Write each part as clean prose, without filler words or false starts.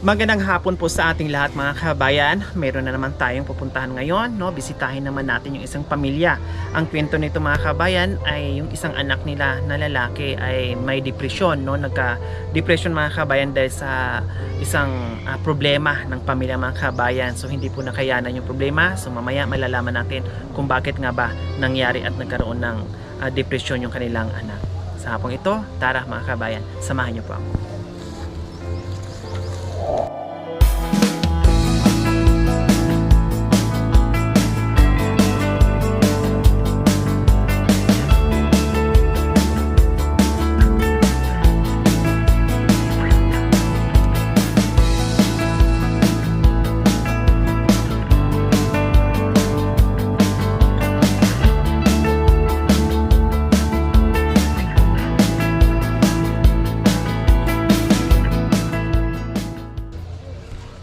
Magandang hapon po sa ating lahat mga kabayan. Meron na naman tayong pupuntahan ngayon, no? Bisitahin naman natin yung isang pamilya. Ang kwento nito mga kabayan ay yung isang anak nila na lalaki ay may depresyon, no? Nagka-depression mga kabayan dahil sa isang problema ng pamilya mga kabayan. So hindi po nakayanan yung problema. So mamaya malalaman natin kung bakit nga ba nangyari at nagkaroon ng depresyon yung kanilang anak. Sa hapong ito, tara mga kabayan, samahan niyo po ako.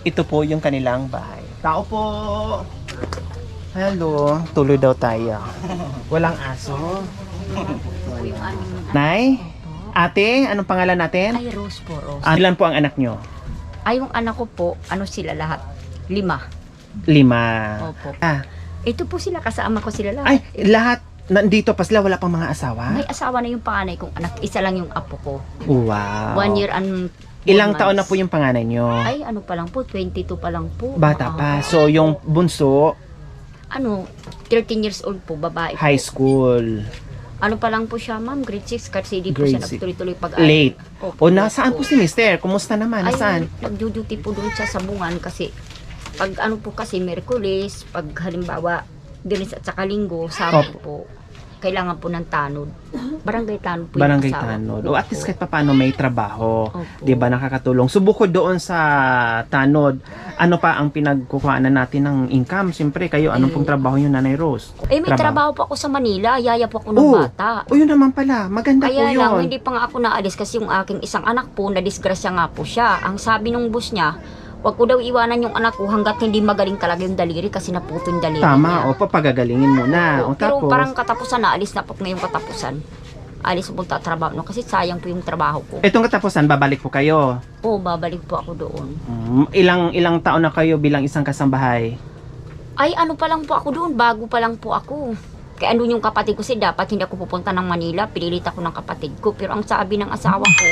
Ito po yung kanilang bahay. Tao po! Hello, tuloy daw tayo. Walang aso. Nay? Ate, anong pangalan natin? Ay, Rose po, Rose. Ilan po ang anak nyo? Ay, yung anak ko po, ano sila lahat? 5. 5. Opo. Ah, Ito po sila, kasama ko sila lahat. ay, lahat nandito pa sila, wala pang mga asawa? May asawa na yung panganay kong anak. Isa lang yung apo ko. Wow. 1 year and 4 Ilang taon na months. po yung panganay nyo? Ay, ano pa lang po, 22 pa lang po. Bata pa. So, yung bunso, Ano, 13 years old po, babae po. high school. Ano pa lang po siya, ma'am, grade 6, kasi di po Grade siya 6. nagtuloy-tuloy pag Late. Opo, O, nasaan po si mister? Kumusta naman? Ay, Nasaan? nagduduty po doon sa Sabungan kasi pag ano po kasi Merkulis, pag halimbawa Dinis at saka Linggo, Sabado po, kailangan po ng tanod. Barangay tanod po Barangay yung asawa tanod. ko. O at least kahit paano may trabaho. Opo. 'Di ba, nakakatulong. So bukod doon sa tanod, ano pa ang pinagkukuhanan natin ng income? Siyempre kayo, anong pong trabaho niyo, Nanay Rose? Eh, may trabaho po ako sa Manila, yaya po ako ng Oh, bata. O yun naman pala, maganda po Kaya lang, yun. hindi pa nga ako naalis kasi yung aking isang anak po, na-disgrasya nga po siya. Ang sabi nung boss niya, wag ko daw iwanan yung anak ko hanggat hindi magaling talaga yung daliri kasi naputo yung daliri niya. Tama, o pagagalingin muna. O Pero tapos, parang katapusan, naalis na po ngayong katapusan. Alis po trabaho no kasi sayang po yung trabaho ko. itong katapusan, babalik po kayo. Oo, babalik po ako doon. Ilang taon na kayo bilang isang kasambahay? Ay, ano pa lang po ako doon, bago pa lang po ako. Kaya ano yung kapatid ko kasi dapat hindi ako pupunta ng Manila, pinilit ako ng kapatid ko. Pero ang sabi ng asawa ko,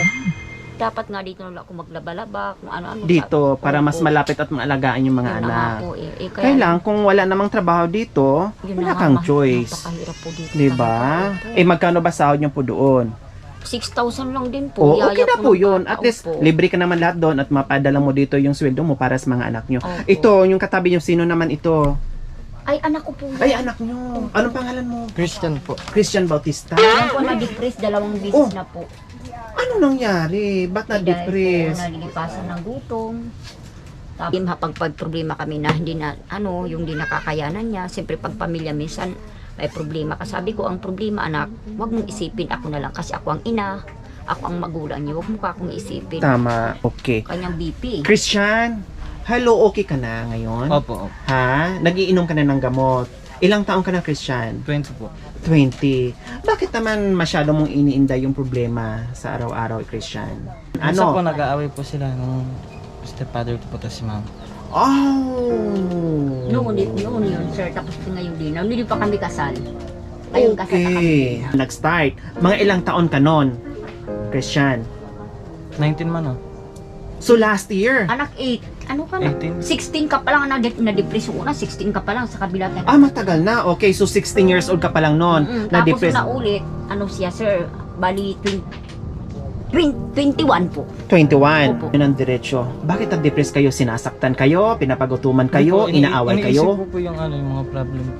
dapat nga dito na ako maglaba-laba, kung ano-ano. Dito, Sabi- para mas Oo, malapit at maalagaan yung mga yun na nga anak. po eh. Kaya lang, kung wala namang trabaho dito, yun wala na nga, kang choice. Napakahirap po dito. Diba? talaga. Eh, magkano ba sahod niyo po doon? 6,000 lang din po. Oo, Yaya okay na po po ng yun. bata, At least, opo. libre ka naman lahat doon at mapadala mo dito yung sweldo mo para sa mga anak nyo. Opo. Ito, yung katabi nyo, sino naman ito? Ay, anak ko po. Ay, anak nyo. Anong pangalan mo? Christian po. Christian Bautista. Yan po na-depress, 2 beses Oh. na po. Ano nangyari? Ba't na-depress? Dahil po nalilipasan ng gutom. Tapos pag problema kami na hindi na, ano, yung di nakakayanan niya. Siyempre pag pamilya minsan may problema ka. Sabi ko, ang problema anak, wag mong isipin ako na lang kasi ako ang ina. Ako ang magulang niyo. Wag mo ka akong isipin. Tama. Okay. Kanyang BP. Christian, hello, okay ka na ngayon? Opo, opo. Ha? Nagiinom ka na ng gamot. Ilang taong ka na, Christian? 20 po. 20. Bakit naman masyado mong iniinda yung problema sa araw-araw, Christian? Minsan po Ano? nag-aaway po sila nung stepfather ko po to si ma'am. Oh! Noon yun, sir. Tapos ngayon din. Hindi pa kami kasal. Ngayon kasal na kami. Okay. Nag-start. Mga ilang taon ka nun, Christian? 19 man, oh. So last year? Anak 8. Ano ka na? 18. 16 ka pa lang na-depress yung una. 16 ka pa lang sa kabila. Matagal na. Okay, so 16 years old ka pa lang nun. Tapos Na-depress. na ulit, ano siya sir, bali 21 po. 21. Opo. Yun ang diretsyo. Bakit na-depress kayo? Sinasaktan kayo? Pinapagutuman kayo? Hindi po, Inaaway iniisip kayo? ko po yung ano, yung mga problem po.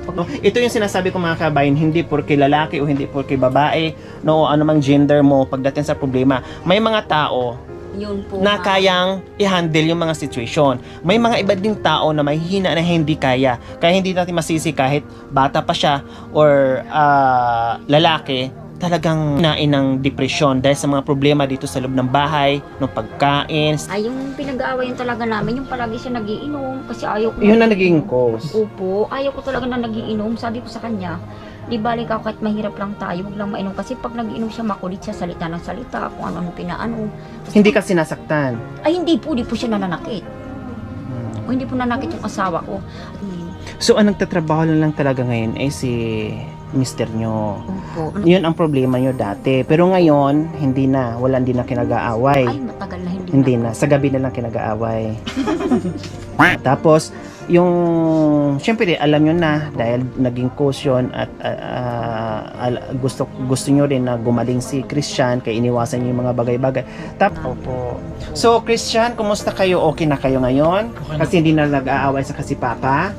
No, ito yung sinasabi ko mga kabayan, hindi porke lalaki o hindi porke babae, no, anumang gender mo pagdating sa problema. May mga tao Yun po. na kayang i-handle yung mga situation. May mga iba ding tao na mahihina na hindi kaya. Kaya hindi natin masisi kahit bata pa siya or lalaki, talagang nain ng depresyon dahil sa mga problema dito sa loob ng bahay, ng pagkain. Ay, yung pinag-aawayan talaga namin, yung palagi siya nagiinom kasi ayaw ko. Yun na naging cause. Opo, ayaw ko talaga na nagiinom. Sabi ko sa kanya, Di balik ako kahit mahirap lang tayo, huwag lang mainom. Kasi pag nag-inom siya, makulit siya, salita ng salita, kung ano-ano pinaano. Tapos, Hindi ka sinasaktan. Ay, hindi po siya nananakit. O hindi po nanakit yung asawa ko. So, ang nagtatrabaho lang talaga ngayon ay si mister nyo. Opo. Yun ang problema nyo dati. Pero ngayon, hindi na. Wala, hindi na kinag-aaway. Ay, matagal na Hindi na. Sa gabi na lang kinag-aaway. Tapos, yung, syempre, alam nyo na, dahil naging caution at gusto nyo rin na gumaling si Christian, kaya iniwasan nyo yung mga bagay-bagay. Opo. So, Christian, kumusta kayo? Okay na kayo ngayon? Kasi hindi na nag-aaway sa kasi papa?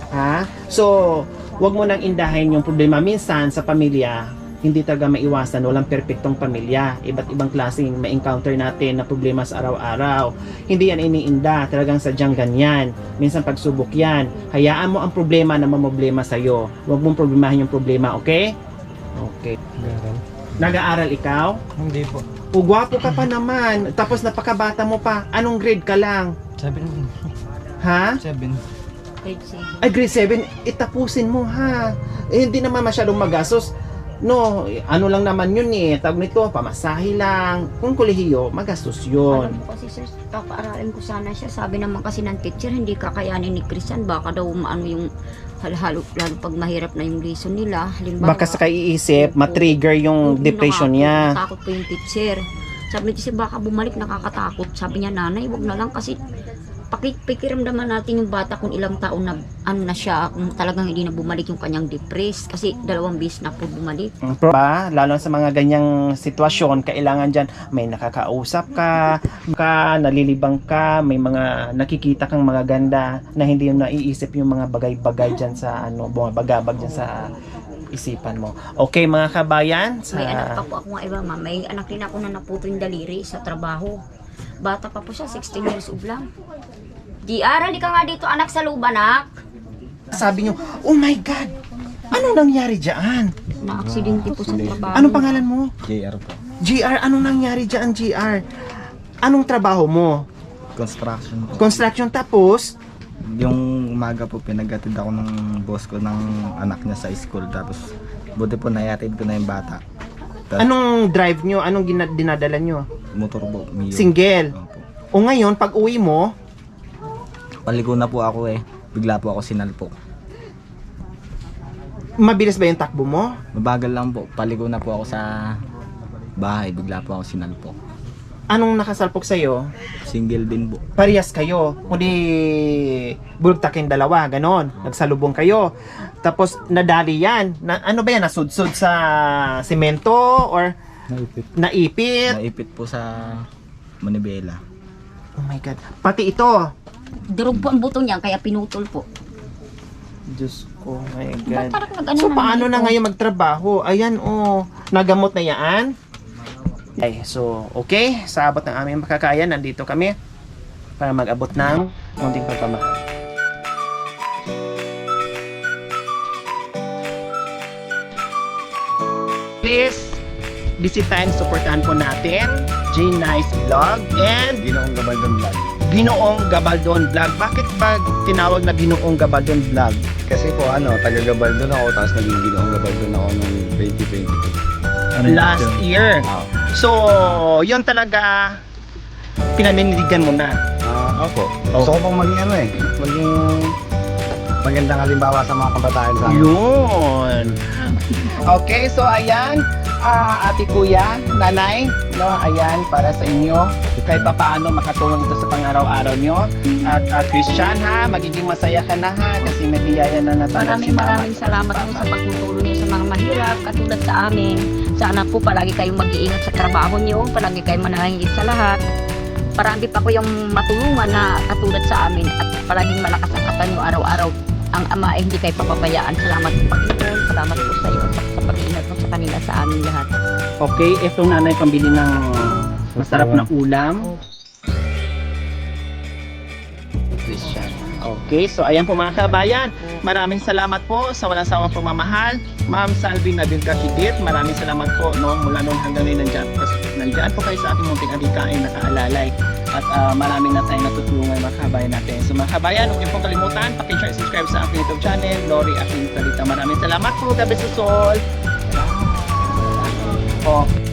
Ha? So, wag mo nang indahin yung problema. Minsan, sa pamilya, hindi talaga maiwasan, walang perpektong pamilya. Iba't ibang klaseng ma-encounter natin na problema sa araw-araw. Hindi yan iniinda, talagang sadyang ganyan. Minsan pagsubok yan. Hayaan mo ang problema na mamblema sa'yo. Huwag mong problemahin yung problema, okay? Okay. Nag-aaral ikaw? Hindi po. O, gwapo ka pa naman. Tapos napakabata mo pa. Anong grade ka lang? 7. Ha? 7. Ay, grade 7, itapusin mo ha. Eh, hindi naman masyadong magastos. No, ano lang naman yun eh. Tawag nito, pamasahe lang. Kung kolehiyo, magastos yun. Alam ko kasi sir, papaaralin ko sana siya. Sabi naman kasi ng teacher, hindi kakayanin ni Christian. Baka daw maano yung halo lalo pag mahirap na yung lesson nila. Halimbawa, Baka sa kaiisip, matrigger yung depression niya. Takot po yung teacher. Sabi niya, baka bumalik, nakakatakot. Sabi niya, nanay, wag na lang kasi pakiramdaman natin yung bata kung ilang taon na ano na siya, kung talagang hindi na bumalik yung kanyang depressed kasi 2 beses na po bumalik. Lalo sa mga ganyang sitwasyon, kailangan dyan may nakakausap ka, nalilibang ka, may mga nakikita kang mga ganda na hindi yung naiisip yung mga bagay-bagay dyan sa bumabagabag dyan sa isipan mo. Okay mga kabayan, May anak pa po ako nga iba, ma'am. May anak din ako na naputo yung daliri sa trabaho. Bata pa po siya, 16 years old lang. GR, di ka nga dito anak sa loob, anak. sabi nyo, oh my God, ano nangyari dyan? Na-aksidente po sa trabaho. Anong pangalan mo? JR po. GR, anong nangyari dyan, GR? Anong trabaho mo? Construction po. Construction, tapos? Yung umaga po, pinaghatid ako ng boss ko ng anak niya sa school. Tapos, buti po nayatid ko na yung bata. Tapos, Anong drive nyo? Anong dinadala nyo? motor po, Mio. Single. Opo. O ngayon, pag uwi mo, Paligo na po ako eh. Bigla po ako sinalpok. mabilis ba yung takbo mo? Mabagal lang po. Paligo na po ako sa bahay. Bigla po ako sinalpok. Anong nakasalpok sa'yo? Single din po. Parehas kayo. Kundi bulugtakin dalawa, ganon. Nagsalubong kayo. Tapos nadali yan. Ano ba yan? Nasudsud sa semento or Naipit. naipit? Naipit po sa Manibela. Oh my God. Pati ito. Durog po ang buto niya, kaya pinutol po. Diyos ko, my Ba't God. parang nag-ano So, naman paano ito? na ngayon magtrabaho? Ayan, oh. Nagamot na yan. Okay, so, okay. Sa abot ng aming makakaya, nandito kami para mag-abot ng munting pagpamahal. Please, bisitahin, supportahan po natin J-Nice Vlog and Ginoong Gabaldon Vlog. Ginoong Gabaldon Vlog. Bakit ba tinawag na Ginoong Gabaldon Vlog? Kasi po taga Gabaldon ako, tapos naging Ginoong Gabaldon ako noong 2022. Last year. Oo. So, yon talaga pinanindigan mo na. Opo. Gusto ko pong maging maging magandang halimbawa sa mga kabataan sa akin. Yun. Okay, so ayan, ate kuya, nanay, no, ayan, para sa inyo. Kahit pa paano makatulong ito sa pang-araw-araw nyo. At Christian ha, magiging masaya ka na ha, kasi may biyaya na natanggap si mama. Maraming salamat po sa pagtutulong niyo sa mga mahirap, katulad sa amin. Sana po palagi kayong mag-iingat sa trabaho niyo, palagi kayong manahingit sa lahat. Parami pa ko yung matulungan na katulad sa amin at palaging malakas ang katawan niyo araw-araw. Ang Ama ay hindi kayo papabayaan. Salamat po Panginoon. Salamat po sa iyo sa pag-iingat mo sa kanila sa amin lahat. Okay, ito nanay pambili ng masarap na ulam. Christian. Okay, so ayan po mga kabayan. Maraming salamat po sa walang sawang pagmamahal. Ma'am Salvi Nabilca Kidit, maraming salamat po no, mula noon hanggang ngayon nandyan po kayo sa ating munting adikain nakaalalay. At maraming na tayong natutulungan mga kabayan natin. So mga kabayan, huwag niyo pong kalimutan, paki-share, subscribe sa aking YouTube channel, Lori Aking Talita maraming salamat po. God bless us all. Oh.